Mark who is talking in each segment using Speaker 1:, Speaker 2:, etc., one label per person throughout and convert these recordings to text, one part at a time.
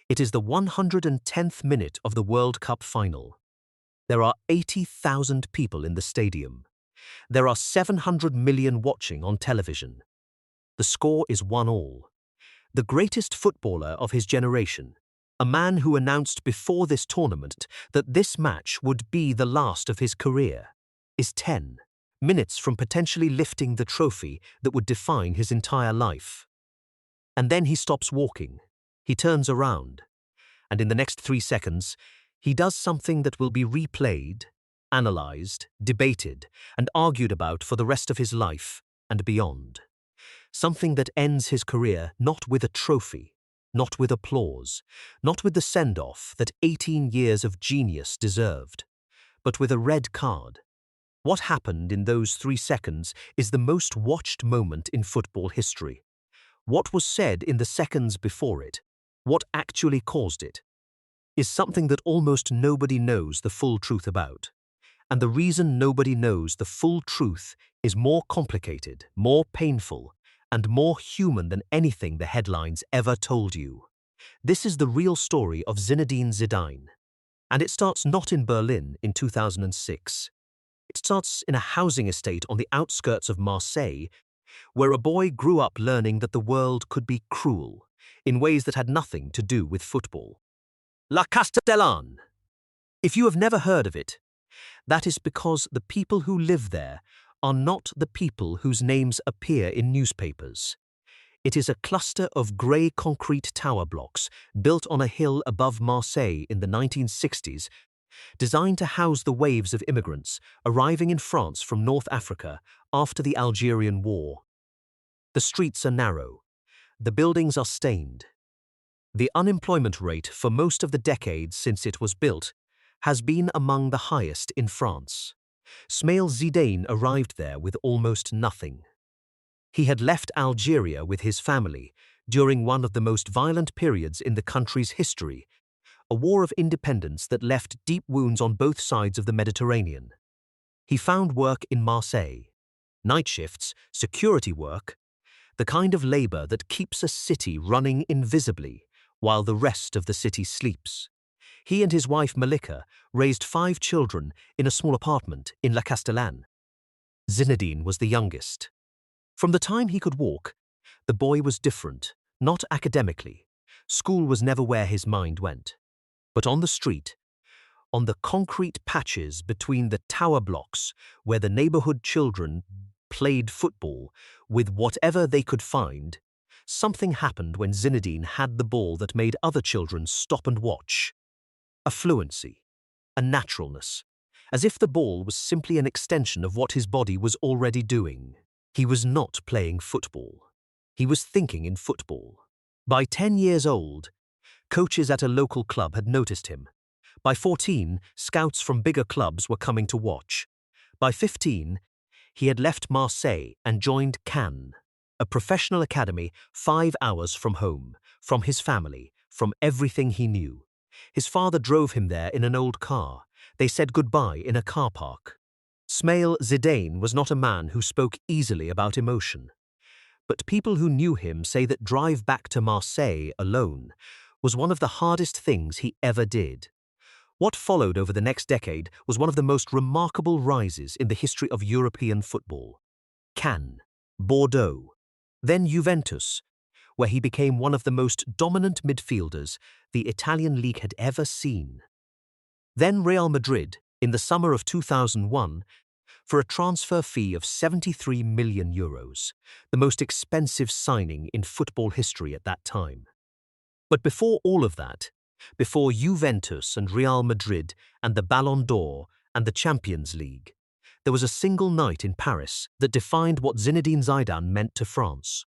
Speaker 1: It is the 110th minute of the World Cup final. There are 80,000 people in the stadium. There are 700 million watching on television. The score is 1-1. The greatest footballer of his generation, a man who announced before this tournament that this match would be the last of his career, is 10 minutes from potentially lifting the trophy that would define his entire life. And then he stops walking. He turns around. And in the next 3 seconds, he does something that will be replayed, analyzed, debated, and argued about for the rest of his life and beyond. Something that ends his career not with a trophy, not with applause, not with the send-off that 18 years of genius deserved, but with a red card. What happened in those 3 seconds is the most watched moment in football history. What was said in the seconds before it, what actually caused it, is something that almost nobody knows the full truth about. And the reason nobody knows the full truth is more complicated, more painful, and more human than anything the headlines ever told you. This is the real story of Zinedine Zidane. And it starts not in Berlin in 2006. It starts in a housing estate on the outskirts of Marseille, where a boy grew up learning that the world could be cruel in ways that had nothing to do with football. La Castellane. If you have never heard of it, that is because the people who live there are not the people whose names appear in newspapers. It is a cluster of grey concrete tower blocks built on a hill above Marseille in the 1960s, designed to house the waves of immigrants arriving in France from North Africa after the Algerian War. The streets are narrow. The buildings are stained. The unemployment rate for most of the decades since it was built has been among the highest in France. Smail Zidane arrived there with almost nothing. He had left Algeria with his family during one of the most violent periods in the country's history, a war of independence that left deep wounds on both sides of the Mediterranean. He found work in Marseille. Night shifts, security work, the kind of labor that keeps a city running invisibly while the rest of the city sleeps. He and his wife Malika raised 5 children in a small apartment in La Castellane. Zinedine was the youngest. From the time he could walk, the boy was different, not academically. School was never where his mind went. But on the street, on the concrete patches between the tower blocks where the neighborhood children played football with whatever they could find, something happened when Zinedine had the ball that made other children stop and watch. A fluency, a naturalness, as if the ball was simply an extension of what his body was already doing. He was not playing football. He was thinking in football. By 10 years old, coaches at a local club had noticed him. By 14, scouts from bigger clubs were coming to watch. By 15, he had left Marseille and joined Cannes, a professional academy 5 hours from home, from his family, from everything he knew. His father drove him there in an old car. They said goodbye in a car park. Smail Zidane was not a man who spoke easily about emotion. But people who knew him say that drive back to Marseille alone was one of the hardest things he ever did. What followed over the next decade was one of the most remarkable rises in the history of European football. Cannes, Bordeaux, then Juventus, where he became one of the most dominant midfielders the Italian league had ever seen. Then Real Madrid, in the summer of 2001, for a transfer fee of €73 million, the most expensive signing in football history at that time. But before all of that, before Juventus and Real Madrid and the Ballon d'Or and the Champions League, there was a single night in Paris that defined what Zinedine Zidane meant to France.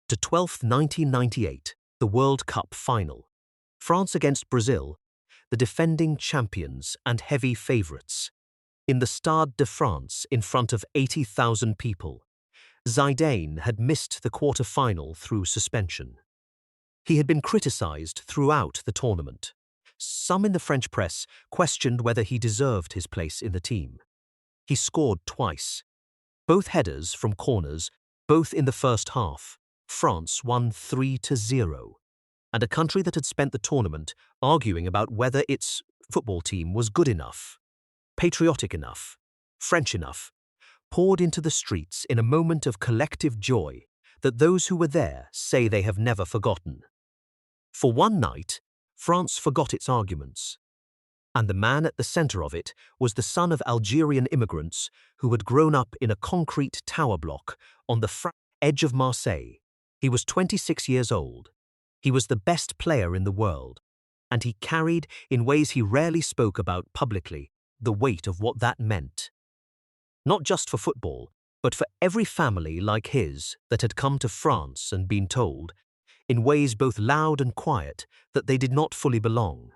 Speaker 1: To 12th 1998, the World Cup final. France against Brazil, the defending champions and heavy favourites. In the Stade de France in front of 80,000 people, Zidane had missed the quarter-final through suspension. He had been criticised throughout the tournament. Some in the French press questioned whether he deserved his place in the team. He scored twice. Both headers from corners, both in the first half. France won 3-0. and a country that had spent the tournament arguing about whether its football team was good enough, patriotic enough, French enough, poured into the streets in a moment of collective joy that those who were there say they have never forgotten. For one night, France forgot its arguments, and the man at the center of it was the son of Algerian immigrants who had grown up in a concrete tower block on the edge of Marseille. He was 26 years old. He was the best player in the world, and he carried, in ways he rarely spoke about publicly, the weight of what that meant. Not just for football, but for every family like his that had come to France and been told, in ways both loud and quiet, that they did not fully belong.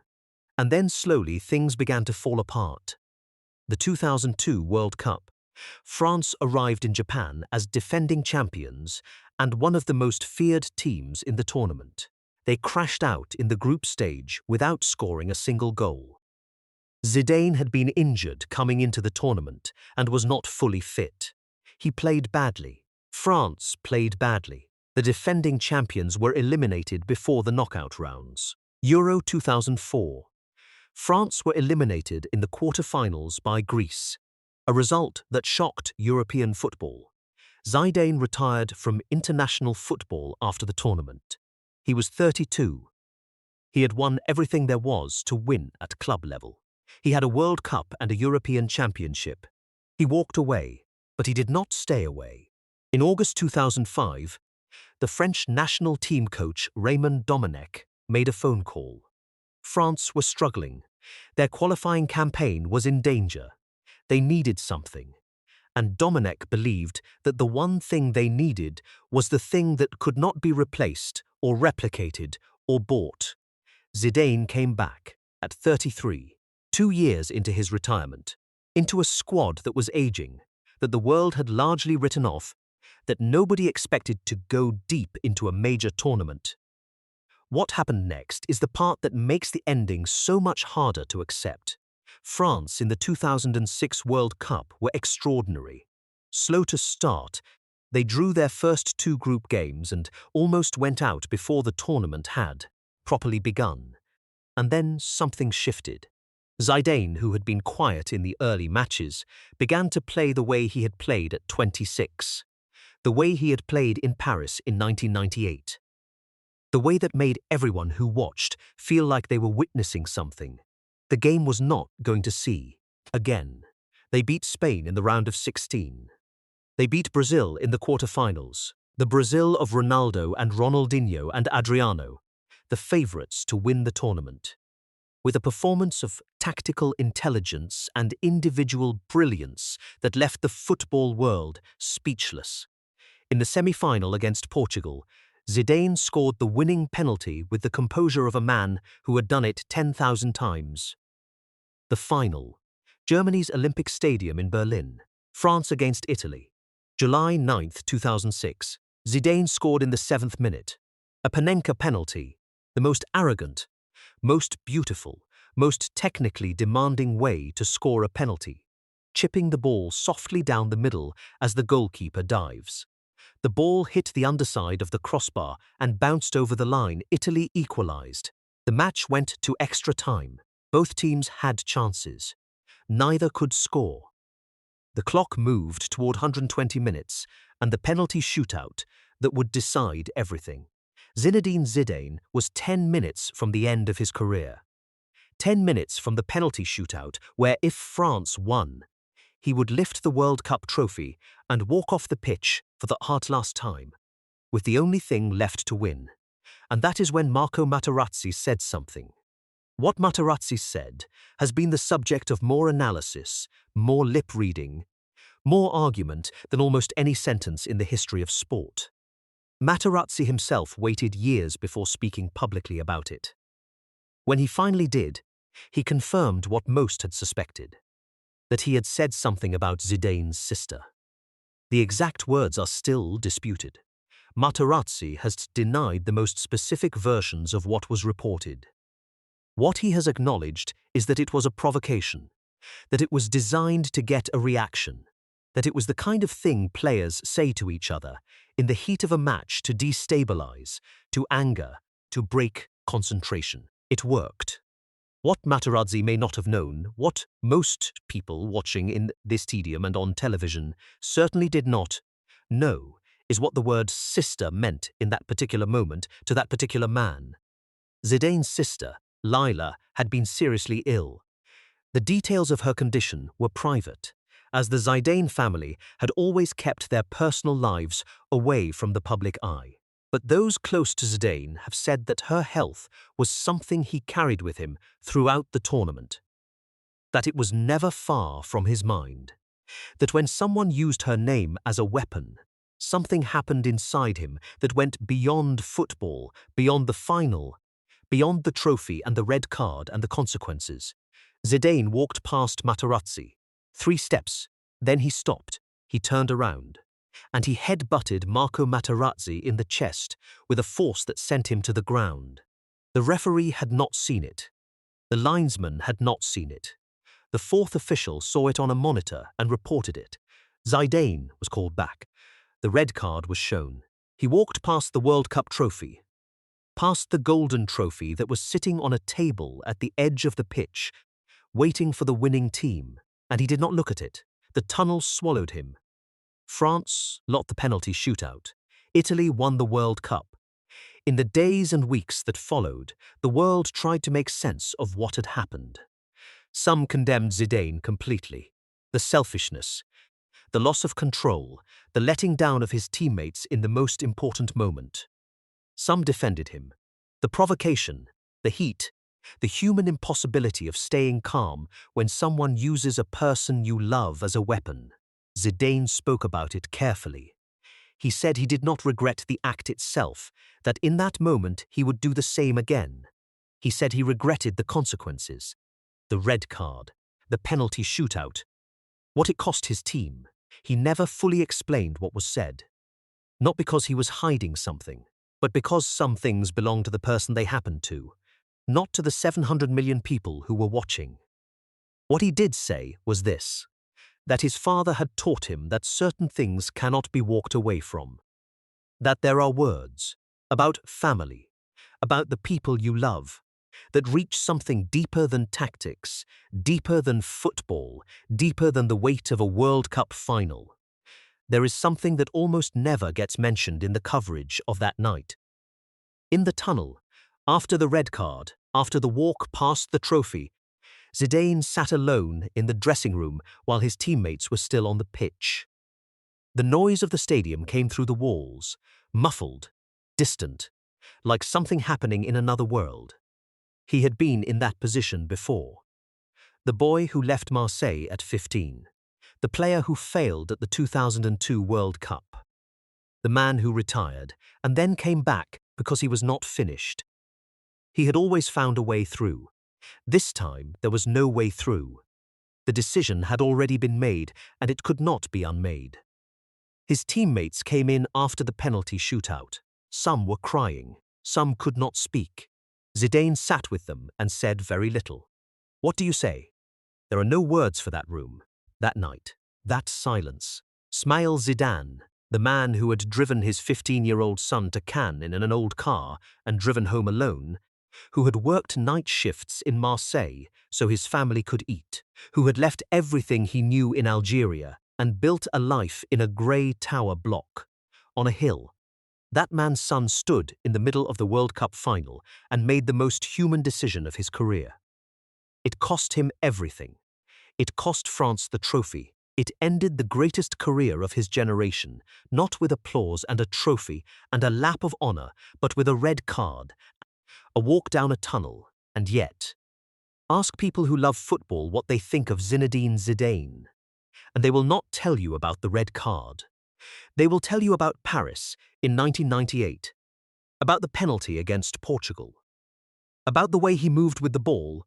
Speaker 1: And then slowly things began to fall apart. The 2002 World Cup. France arrived in Japan as defending champions and one of the most feared teams in the tournament. They crashed out in the group stage without scoring a single goal. Zidane had been injured coming into the tournament and was not fully fit. He played badly. France played badly. The defending champions were eliminated before the knockout rounds. Euro 2004. France were eliminated in the quarter-finals by Greece, a result that shocked European football. Zidane retired from international football after the tournament. He was 32. He had won everything there was to win at club level. He had a World Cup and a European Championship. He walked away, but he did not stay away. In August 2005, the French national team coach Raymond Domenech made a phone call. France were struggling. Their qualifying campaign was in danger. They needed something. And Domenech believed that the one thing they needed was the thing that could not be replaced or replicated or bought. Zidane came back at 33, 2 years into his retirement, into a squad that was aging, that the world had largely written off, that nobody expected to go deep into a major tournament. What happened next is the part that makes the ending so much harder to accept. France in the 2006 World Cup were extraordinary. Slow to start, they drew their first 2 group games and almost went out before the tournament had properly begun. And then something shifted. Zidane, who had been quiet in the early matches, began to play the way he had played at 26, the way he had played in Paris in 1998. The way that made everyone who watched feel like they were witnessing something. The game was not going to see. Again, they beat Spain in the round of 16. They beat Brazil in the quarter-finals, the Brazil of Ronaldo and Ronaldinho and Adriano, the favourites to win the tournament. With a performance of tactical intelligence and individual brilliance that left the football world speechless. In the semi-final against Portugal, Zidane scored the winning penalty with the composure of a man who had done it 10,000 times. The final. Germany's Olympic Stadium in Berlin. France against Italy. July 9, 2006. Zidane scored in the 7th minute. A Panenka penalty. The most arrogant, most beautiful, most technically demanding way to score a penalty. Chipping the ball softly down the middle as the goalkeeper dives. The ball hit the underside of the crossbar and bounced over the line. Italy equalized. The match went to extra time. Both teams had chances. Neither could score. The clock moved toward 120 minutes and the penalty shootout that would decide everything. Zinedine Zidane was 10 minutes from the end of his career. 10 minutes from the penalty shootout where, if France won, he would lift the World Cup trophy and walk off the pitch for the last time, with the only thing left to win. And that is when Marco Materazzi said something. What Materazzi said has been the subject of more analysis, more lip-reading, more argument than almost any sentence in the history of sport. Materazzi himself waited years before speaking publicly about it. When he finally did, he confirmed what most had suspected, that he had said something about Zidane's sister. The exact words are still disputed. Materazzi has denied the most specific versions of what was reported. What he has acknowledged is that it was a provocation, that it was designed to get a reaction, that it was the kind of thing players say to each other in the heat of a match to destabilize, to anger, to break concentration. It worked. What Materazzi may not have known, what most people watching in this stadium and on television certainly did not know, is what the word sister meant in that particular moment to that particular man. Zidane's sister, Lila, had been seriously ill. The details of her condition were private, as the Zidane family had always kept their personal lives away from the public eye. But those close to Zidane have said that her health was something he carried with him throughout the tournament, that it was never far from his mind, that when someone used her name as a weapon, something happened inside him that went beyond football, beyond the final, beyond the trophy and the red card and the consequences. Zidane walked past Materazzi. 3 steps, then he stopped, he turned around, and he head-butted Marco Materazzi in the chest with a force that sent him to the ground. The referee had not seen it. The linesman had not seen it. The 4th official saw it on a monitor and reported it. Zidane was called back. The red card was shown. He walked past the World Cup trophy, past the golden trophy that was sitting on a table at the edge of the pitch, waiting for the winning team, and he did not look at it. The tunnel swallowed him. France lost the penalty shootout. Italy won the World Cup. In the days and weeks that followed, the world tried to make sense of what had happened. Some condemned Zidane completely. The selfishness, the loss of control, the letting down of his teammates in the most important moment. Some defended him. The provocation, the heat, the human impossibility of staying calm when someone uses a person you love as a weapon. Zidane spoke about it carefully. He said he did not regret the act itself, that in that moment he would do the same again. He said he regretted the consequences, the red card, the penalty shootout, what it cost his team. He never fully explained what was said. Not because he was hiding something, but because some things belonged to the person they happened to, not to the 700 million people who were watching. What he did say was this, that his father had taught him that certain things cannot be walked away from, that there are words about family, about the people you love, that reach something deeper than tactics, deeper than football, deeper than the weight of a World Cup final. There is something that almost never gets mentioned in the coverage of that night. In the tunnel, after the red card, after the walk past the trophy, Zidane sat alone in the dressing room while his teammates were still on the pitch. The noise of the stadium came through the walls, muffled, distant, like something happening in another world. He had been in that position before. The boy who left Marseille at 15. The player who failed at the 2002 World Cup. The man who retired and then came back because he was not finished. He had always found a way through. This time there was no way through. The decision had already been made and it could not be unmade. His teammates came in after the penalty shootout. Some were crying. Some could not speak. Zidane sat with them and said very little. What do you say? There are no words for that room, that night, that silence. Smail Zidane, the man who had driven his 15-year-old son to Cannes in an old car and driven home alone, who had worked night shifts in Marseille so his family could eat, who had left everything he knew in Algeria and built a life in a grey tower block, on a hill. That man's son stood in the middle of the World Cup final and made the most human decision of his career. It cost him everything. It cost France the trophy. It ended the greatest career of his generation, not with applause and a trophy and a lap of honor, but with a red card, a walk down a tunnel, and yet. Ask people who love football what they think of Zinedine Zidane, and they will not tell you about the red card. They will tell you about Paris in 1998, about the penalty against Portugal, about the way he moved with the ball,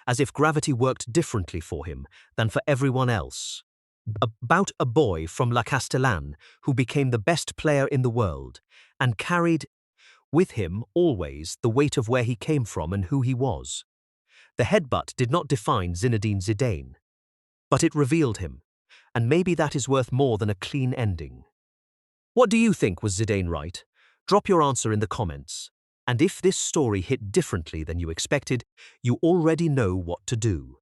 Speaker 1: as if gravity worked differently for him than for everyone else, about a boy from La Castellane who became the best player in the world and carried with him always the weight of where he came from and who he was. The headbutt did not define Zinedine Zidane, but it revealed him, and maybe that is worth more than a clean ending. What do you think, was Zidane right? Drop your answer in the comments. And if this story hit differently than you expected, you already know what to do.